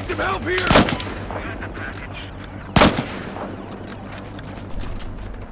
some help here!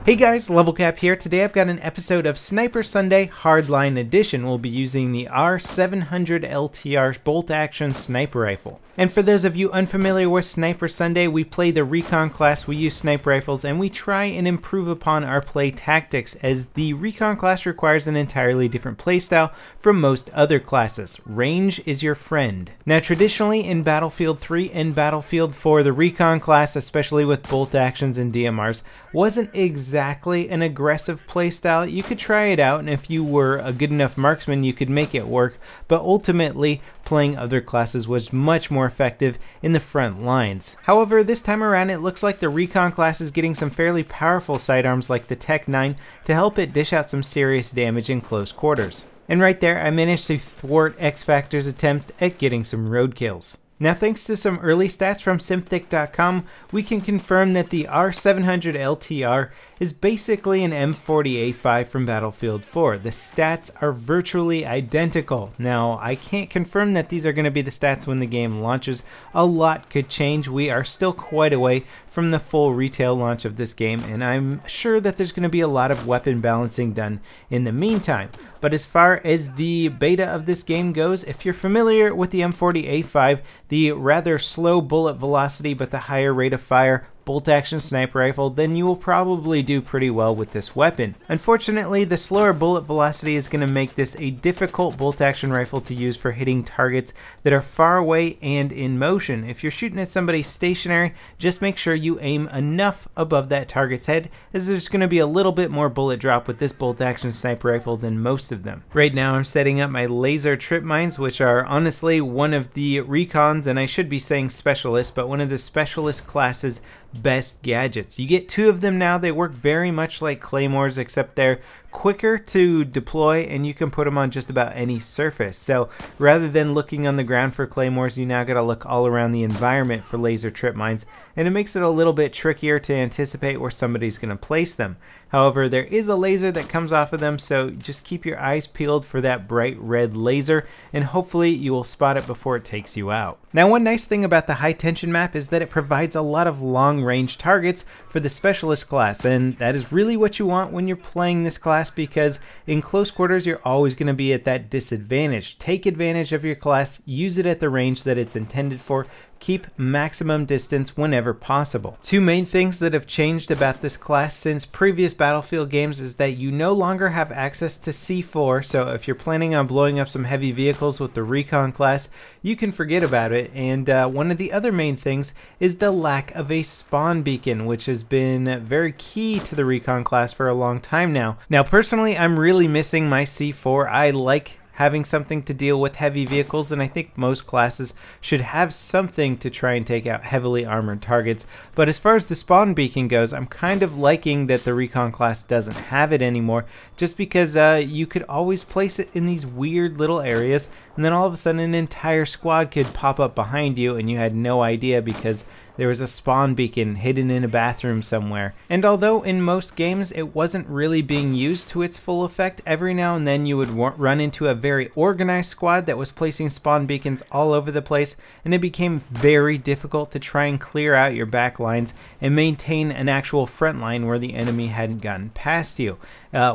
Hey guys, LevelCap here. Today I've got an episode of Sniper Sunday Hardline Edition. We'll be using the R700LTR bolt-action sniper rifle. And for those of you unfamiliar with Sniper Sunday, we play the Recon class, we use sniper rifles, and we try and improve upon our play tactics, as the Recon class requires an entirely different playstyle from most other classes. Range is your friend. Now traditionally in Battlefield 3 and Battlefield 4, the Recon class, especially with bolt actions and DMRs, wasn't exactly an aggressive playstyle. You could try it out, and if you were a good enough marksman, you could make it work, but ultimately playing other classes was much more effective in the front lines. However, this time around it looks like the Recon class is getting some fairly powerful sidearms like the Tech 9 to help it dish out some serious damage in close quarters. And right there, I managed to thwart X Factor's attempt at getting some road kills. Now, thanks to some early stats from Synthic.com, we can confirm that the R700LTR is basically an M40A5 from Battlefield 4. The stats are virtually identical. Now, I can't confirm that these are going to be the stats when the game launches. A lot could change. We are still quite away from the full retail launch of this game, and I'm sure that there's going to be a lot of weapon balancing done in the meantime. But as far as the beta of this game goes, if you're familiar with the M40A5, the rather slow bullet velocity but the higher rate of fire bolt-action sniper rifle, then you will probably do pretty well with this weapon. Unfortunately, the slower bullet velocity is going to make this a difficult bolt-action rifle to use for hitting targets that are far away and in motion. If you're shooting at somebody stationary, just make sure you aim enough above that target's head, as there's going to be a little bit more bullet drop with this bolt-action sniper rifle than most of them. Right now I'm setting up my laser trip mines, which are honestly one of the Recons, and I should be saying specialist, but one of the specialist classes best gadgets. You get 2 of them now. They work very much like claymores, except they're quicker to deploy and you can put them on just about any surface. So rather than looking on the ground for claymores, you now got to look all around the environment for laser trip mines, and it makes it a little bit trickier to anticipate where somebody's going to place them. However, there is a laser that comes off of them, so just keep your eyes peeled for that bright red laser, and hopefully you will spot it before it takes you out. Now, one nice thing about the high tension map is that it provides a lot of long range targets for the specialist class, and that is really what you want when you're playing this class, because in close quarters you're always going to be at that disadvantage. Take advantage of your class, use it at the range that it's intended for, keep maximum distance whenever possible. 2 main things that have changed about this class since previous Battlefield games is that you no longer have access to C4, so if you're planning on blowing up some heavy vehicles with the Recon class, you can forget about it. And one of the other main things is the lack of a spawn beacon, which has been very key to the Recon class for a long time now. Now personally, I'm really missing my C4. I like having something to deal with heavy vehicles, and I think most classes should have something to try and take out heavily armored targets. But as far as the spawn beacon goes, I'm kind of liking that the Recon class doesn't have it anymore, just because you could always place it in these weird little areas, and then all of a sudden an entire squad could pop up behind you and you had no idea because there was a spawn beacon hidden in a bathroom somewhere. And although in most games it wasn't really being used to its full effect, every now and then you would run into a very organized squad that was placing spawn beacons all over the place, and it became very difficult to try and clear out your back lines and maintain an actual front line where the enemy hadn't gotten past you.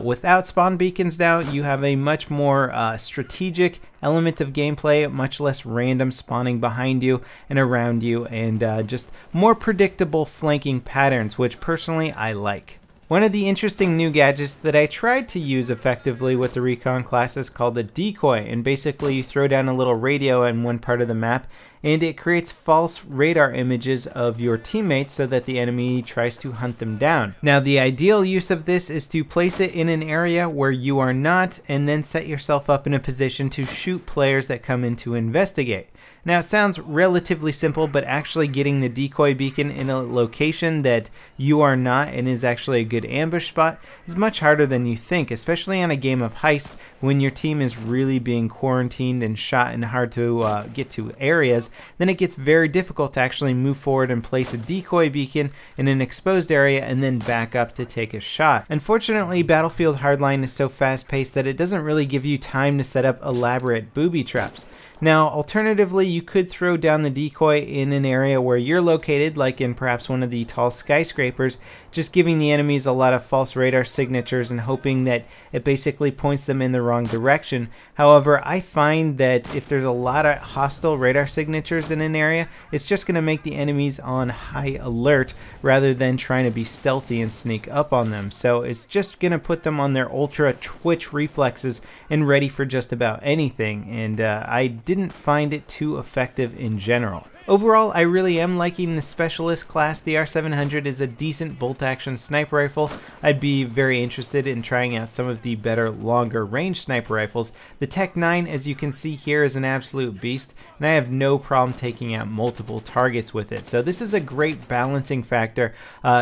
Without spawn beacons now, you have a much more strategic element of gameplay, much less random spawning behind you and around you, and just more predictable flanking patterns, which personally I like. One of the interesting new gadgets that I tried to use effectively with the Recon class is called a decoy, and basically you throw down a little radio in one part of the map and it creates false radar images of your teammates so that the enemy tries to hunt them down. Now, the ideal use of this is to place it in an area where you are not, and then set yourself up in a position to shoot players that come in to investigate. Now, it sounds relatively simple, but actually getting the decoy beacon in a location that you are not and is actually a good ambush spot is much harder than you think, especially on a game of Heist when your team is really being quarantined and shot and hard to get to areas. Then it gets very difficult to actually move forward and place a decoy beacon in an exposed area and then back up to take a shot. Unfortunately, Battlefield Hardline is so fast-paced that it doesn't really give you time to set up elaborate booby traps. Now, alternatively, you could throw down the decoy in an area where you're located, like in perhaps one of the tall skyscrapers, just giving the enemies a lot of false radar signatures and hoping that it basically points them in the wrong direction. However, I find that if there's a lot of hostile radar signatures in an area, it's just going to make the enemies on high alert rather than trying to be stealthy and sneak up on them. So it's just going to put them on their ultra twitch reflexes and ready for just about anything, and I didn't find it too effective in general. Overall, I really am liking the Specialist class. The R700 is a decent bolt-action sniper rifle. I'd be very interested in trying out some of the better, longer range sniper rifles. The Tech 9, as you can see here, is an absolute beast, and I have no problem taking out multiple targets with it. So this is a great balancing factor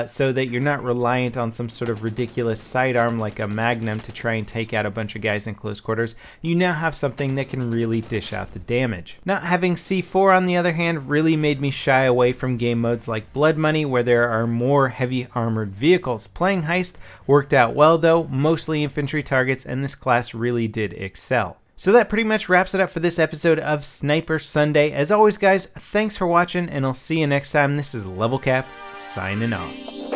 so that you're not reliant on some sort of ridiculous sidearm like a Magnum to try and take out a bunch of guys in close quarters. You now have something that can really dish out the damage. Not having C4, on the other hand, really made me shy away from game modes like Blood Money, where there are more heavy armored vehicles. Playing Heist worked out well though, mostly infantry targets, and this class really did excel. So that pretty much wraps it up for this episode of Sniper Sunday. As always guys, thanks for watching, and I'll see you next time. This is LevelCap, signing off.